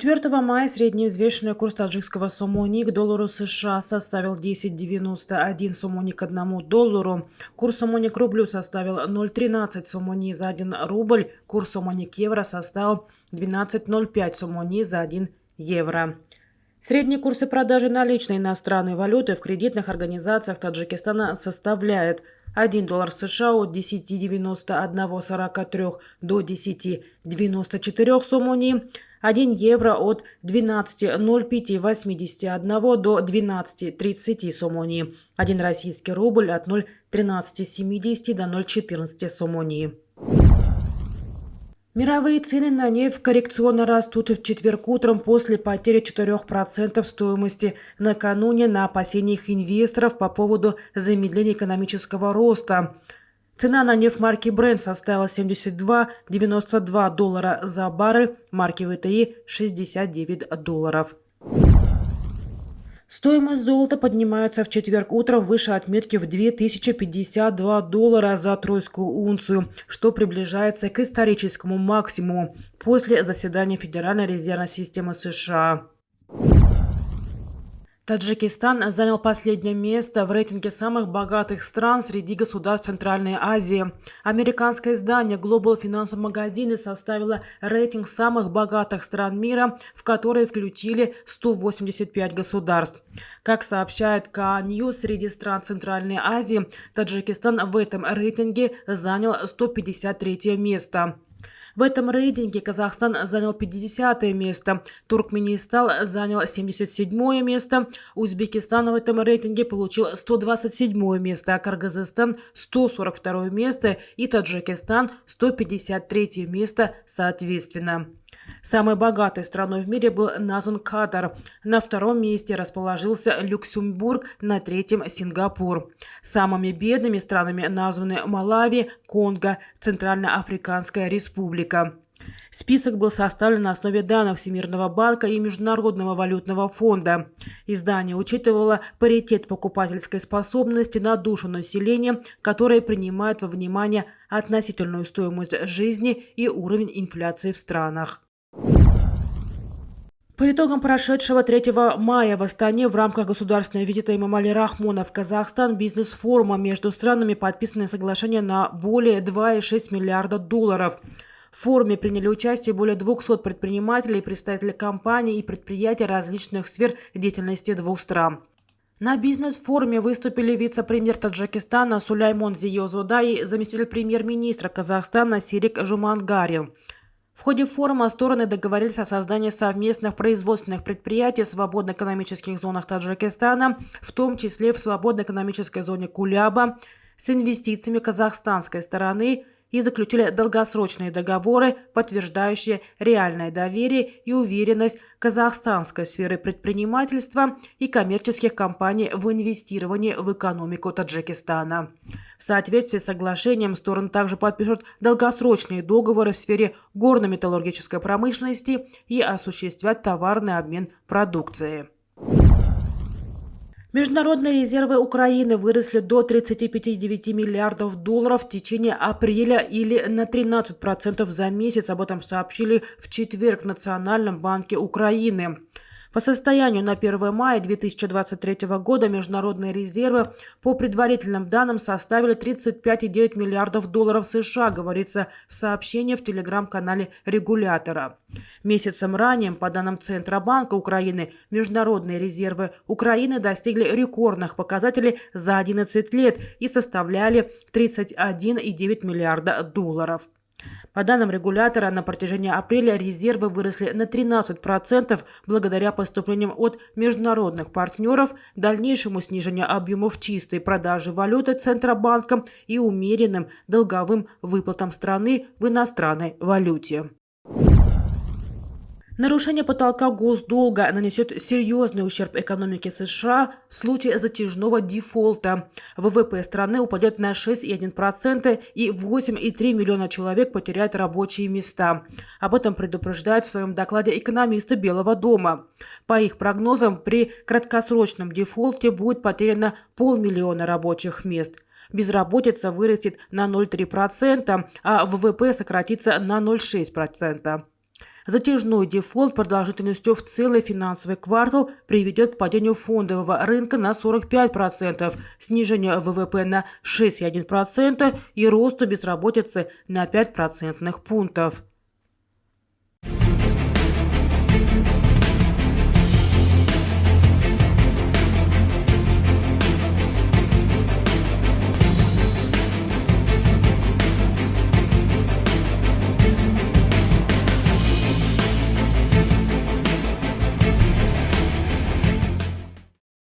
4 мая средний взвешенный курс таджикского сомони к доллару США составил 10,91 сомони к $1. Курс сомони к рублю составил 0,13 сомони за 1 рубль. Курс сомони к евро составил 12,05 сомони за 1 евро. Средние курсы продажи наличной иностранной валюты в кредитных организациях Таджикистана составляет 1 доллар США от 10,9143 до 10,94 сомони, 1 евро от 12,0581 до 12,30 сомони, 1 российский рубль от 0,1370 до 0,14 сомони. Мировые цены на нефть коррекционно растут в четверг утром после потери 4% стоимости накануне на опасениях инвесторов по поводу замедления экономического роста. Цена на нефть марки Brent составила $72,92 за баррель, марки ВТИ – $69. Стоимость золота поднимается в четверг утром выше отметки в $2052 за тройскую унцию, что приближается к историческому максимуму после заседания Федеральной резервной системы США. Таджикистан занял последнее место в рейтинге самых богатых стран среди государств Центральной Азии. Американское издание Global Finance Magazine составило рейтинг самых богатых стран мира, в который включили 185 государств. Как сообщает Ка-Ньюс, среди стран Центральной Азии Таджикистан в этом рейтинге занял 153 место. В этом рейтинге Казахстан занял 50-е место, Туркменистан занял 77-е место, Узбекистан в этом рейтинге получил 127-е место, а Кыргызстан – 142-е место и Таджикистан – 153-е место соответственно. Самой богатой страной в мире был назван Катар. На втором месте расположился Люксембург, на третьем – Сингапур. Самыми бедными странами названы Малави, Конго, Центральноафриканская республика. Список был составлен на основе данных Всемирного банка и Международного валютного фонда. Издание учитывало паритет покупательской способности на душу населения, которое принимает во внимание относительную стоимость жизни и уровень инфляции в странах. По итогам прошедшего 3 мая в Астане в рамках государственного визита Эмомали Рахмона в Казахстан бизнес-форума между странами подписаны соглашения на более 2,6 миллиарда долларов. В форуме приняли участие более 200 предпринимателей, представителей компаний и предприятий различных сфер деятельности двух стран. На бизнес-форуме выступили вице-премьер Таджикистана Сулаймон Зиёзода и заместитель премьер-министра Казахстана Серик Жумангарин. В ходе форума стороны договорились о создании совместных производственных предприятий в свободно-экономических зонах Таджикистана, в том числе в свободно-экономической зоне Куляба, с инвестициями казахстанской стороны и заключили долгосрочные договоры, подтверждающие реальное доверие и уверенность казахстанской сферы предпринимательства и коммерческих компаний в инвестировании в экономику Таджикистана. В соответствии с соглашением стороны также подпишут долгосрочные договоры в сфере горно-металлургической промышленности и осуществят товарный обмен продукцией. Международные резервы Украины выросли до 35,9 миллиардов долларов в течение апреля или на 13% за месяц. Об этом сообщили в четверг в Национальном банке Украины. По состоянию на 1 мая 2023 года международные резервы по предварительным данным составили 35,9 миллиардов долларов США, говорится в сообщении в телеграм-канале регулятора. Месяцем ранее, по данным Центробанка Украины, международные резервы Украины достигли рекордных показателей за 11 лет и составляли 31,9 миллиарда долларов. По данным регулятора, на протяжении апреля резервы выросли на 13% благодаря поступлениям от международных партнеров, дальнейшему снижению объемов чистой продажи валюты Центробанком и умеренным долговым выплатам страны в иностранной валюте. Нарушение потолка госдолга нанесет серьезный ущерб экономике США в случае затяжного дефолта. ВВП страны упадет на 6,1% и 8,3 миллиона человек потеряют рабочие места. Об этом предупреждают в своем докладе экономисты Белого дома. По их прогнозам, при краткосрочном дефолте будет потеряно 500 000 рабочих мест. Безработица вырастет на 0,3%, а ВВП сократится на 0,6%. Затяжной дефолт продолжительностью в целый финансовый квартал приведет к падению фондового рынка на 45%, снижению ВВП на 6,1% и росту безработицы на 5 процентных пунктов.